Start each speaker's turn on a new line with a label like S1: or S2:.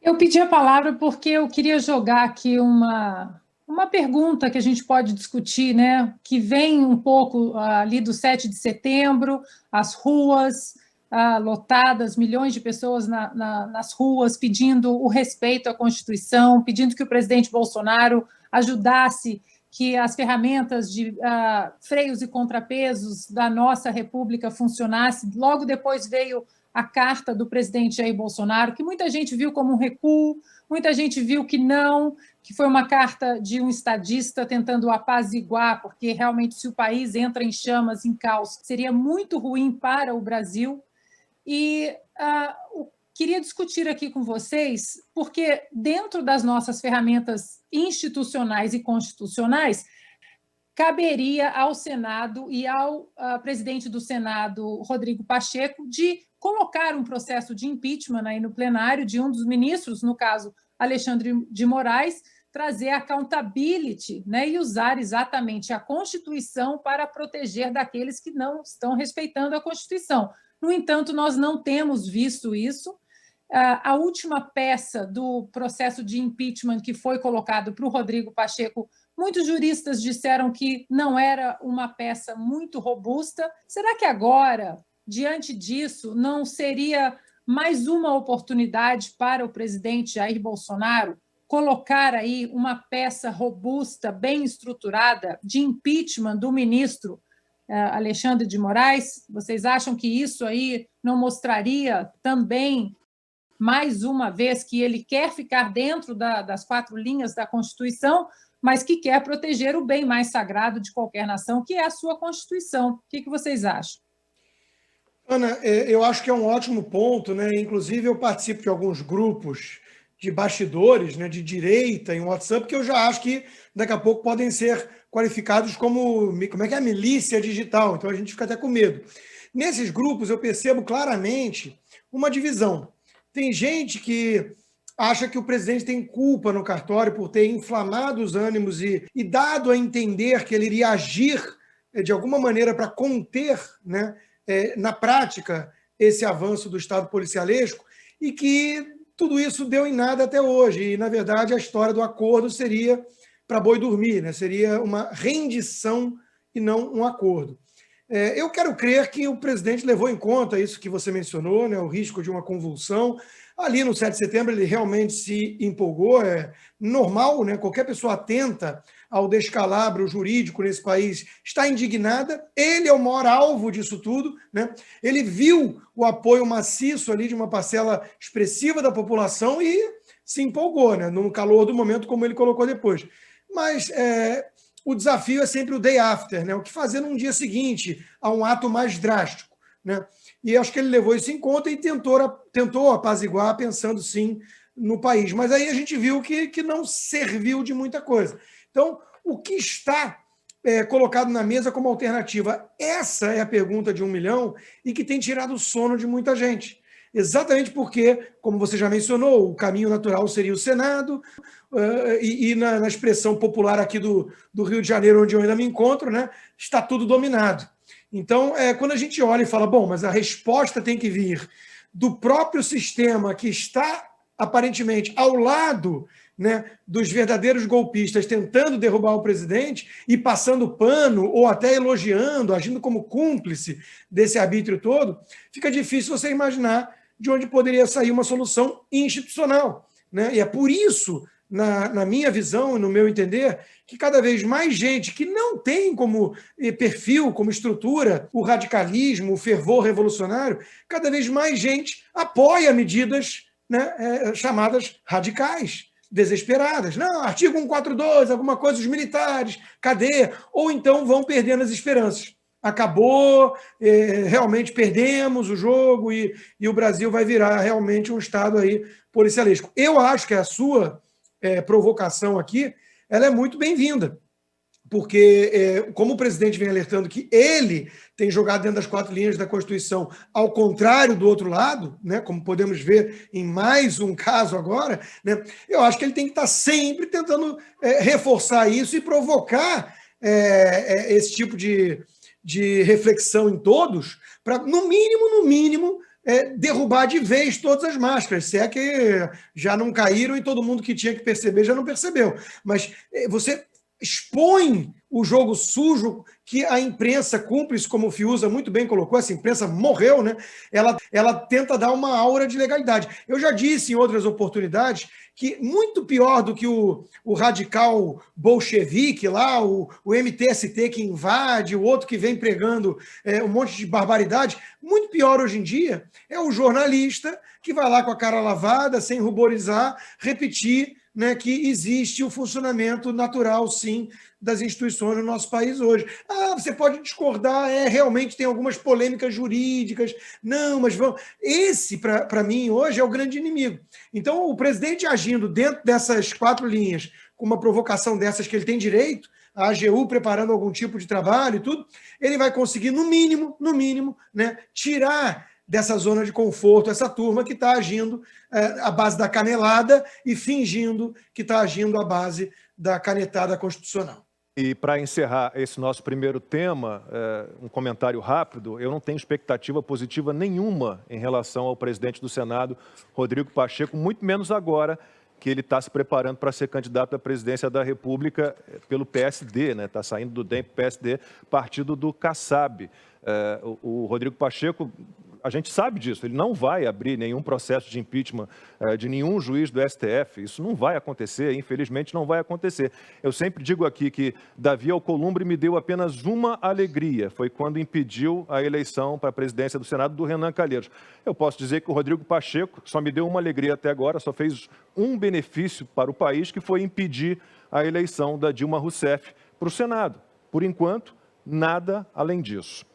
S1: Eu pedi a palavra porque eu queria jogar aqui uma pergunta que a gente pode discutir, né? Que vem um pouco ali do 7 de setembro, as ruas lotadas, milhões de pessoas nas ruas pedindo o respeito à Constituição, pedindo que o presidente Bolsonaro ajudasse que as ferramentas de freios e contrapesos da nossa República funcionassem. Logo depois veio a carta do presidente Jair Bolsonaro, que muita gente viu como um recuo, muita gente viu que não, que foi uma carta de um estadista tentando apaziguar, porque realmente se o país entra em chamas, em caos, seria muito ruim para o Brasil. E queria discutir aqui com vocês, porque dentro das nossas ferramentas institucionais e constitucionais, caberia ao Senado e ao presidente do Senado, Rodrigo Pacheco, de colocar um processo de impeachment aí no plenário de um dos ministros, no caso, Alexandre de Moraes, trazer accountability, né, e usar exatamente a Constituição para proteger daqueles que não estão respeitando a Constituição. No entanto, nós não temos visto isso. A última peça do processo de impeachment que foi colocado para o Rodrigo Pacheco, muitos juristas disseram que não era uma peça muito robusta. Será que agora, diante disso, não seria mais uma oportunidade para o presidente Jair Bolsonaro colocar aí uma peça robusta, bem estruturada, de impeachment do ministro Alexandre de Moraes? Vocês acham que isso aí não mostraria também mais uma vez que ele quer ficar dentro das quatro linhas da Constituição, mas que quer proteger o bem mais sagrado de qualquer nação, que é a sua Constituição? O que vocês acham?
S2: Ana, eu acho que é um ótimo ponto, né? Inclusive, eu participo de alguns grupos de bastidores, né, de direita em WhatsApp, que eu já acho que daqui a pouco podem ser qualificados como é que é, milícia digital. Então a gente fica até com medo. Nesses grupos eu percebo claramente uma divisão. Tem gente que acha que o presidente tem culpa no cartório por ter inflamado os ânimos e dado a entender que ele iria agir de alguma maneira para conter, né, na prática, esse avanço do Estado policialesco, e que tudo isso deu em nada até hoje. E, na verdade, a história do acordo seria para boi dormir, né? Seria uma rendição e não um acordo. Eu quero crer que o presidente levou em conta isso que você mencionou, né, o risco de uma convulsão. Ali no 7 de setembro ele realmente se empolgou, é normal, né? Qualquer pessoa atenta ao descalabro jurídico nesse país está indignada. Ele é o maior alvo disso tudo, né? Ele viu o apoio maciço ali de uma parcela expressiva da população e se empolgou, né? No calor do momento, como ele colocou depois. Mas o desafio é sempre o day after, né? O que fazer num dia seguinte a um ato mais drástico, né? E acho que ele levou isso em conta e tentou apaziguar, pensando sim no país. Mas aí a gente viu que não serviu de muita coisa. Então, o que está colocado na mesa como alternativa? Essa é a pergunta de 1 milhão e que tem tirado o sono de muita gente. Exatamente porque, como você já mencionou, o caminho natural seria o Senado, e na expressão popular aqui do Rio de Janeiro, onde eu ainda me encontro, né, está tudo dominado. Então, quando a gente olha e fala, bom, mas a resposta tem que vir do próprio sistema que está, aparentemente, ao lado, né, dos verdadeiros golpistas tentando derrubar o presidente e passando pano ou até elogiando, agindo como cúmplice desse arbítrio todo, fica difícil você imaginar de onde poderia sair uma solução institucional, né? E é por isso, na minha visão e no meu entender, que cada vez mais gente que não tem como perfil, como estrutura, o radicalismo, o fervor revolucionário, cada vez mais gente apoia medidas, né, chamadas radicais, desesperadas. Não, artigo 142, alguma coisa, os militares, cadê? Ou então vão perdendo as esperanças. Acabou, realmente perdemos o jogo e o Brasil vai virar realmente um Estado aí policialesco. Eu acho que a sua provocação aqui ela é muito bem-vinda, porque, como o presidente vem alertando que ele tem jogado dentro das quatro linhas da Constituição, ao contrário do outro lado, né, como podemos ver em mais um caso agora, né, eu acho que ele tem que estar sempre tentando reforçar isso e provocar esse tipo de reflexão em todos, para, no mínimo, derrubar de vez todas as máscaras, se é que já não caíram e todo mundo que tinha que perceber já não percebeu. Mas você expõe o jogo sujo que a imprensa cúmplice, como o Fiuza muito bem colocou, essa imprensa morreu, né? Ela tenta dar uma aura de legalidade. Eu já disse em outras oportunidades que muito pior do que o radical bolchevique lá, o MTST que invade, o outro que vem pregando um monte de barbaridade, muito pior hoje em dia é o jornalista que vai lá com a cara lavada, sem ruborizar, repetir, né, que existe o funcionamento natural, sim, das instituições no nosso país hoje. Você pode discordar, realmente tem algumas polêmicas jurídicas, não, mas vamos... Esse, para mim, hoje é o grande inimigo. Então, o presidente agindo dentro dessas 4 linhas, com uma provocação dessas que ele tem direito, a AGU preparando algum tipo de trabalho e tudo, ele vai conseguir, no mínimo, né, tirar dessa zona de conforto essa turma que está agindo à base da canelada e fingindo que está agindo à base da canetada constitucional.
S3: E para encerrar esse nosso primeiro tema, um comentário rápido, eu não tenho expectativa positiva nenhuma em relação ao presidente do Senado, Rodrigo Pacheco, muito menos agora que ele está se preparando para ser candidato à presidência da República pelo PSD, né? Está saindo do DEM para o PSD, partido do Kassab. O Rodrigo Pacheco, a gente sabe disso, ele não vai abrir nenhum processo de impeachment de nenhum juiz do STF, isso não vai acontecer, infelizmente não vai acontecer. Eu sempre digo aqui que Davi Alcolumbre me deu apenas uma alegria, foi quando impediu a eleição para a presidência do Senado do Renan Calheiros. Eu posso dizer que o Rodrigo Pacheco só me deu uma alegria até agora, só fez um benefício para o país, que foi impedir a eleição da Dilma Rousseff para o Senado. Por enquanto, nada além disso.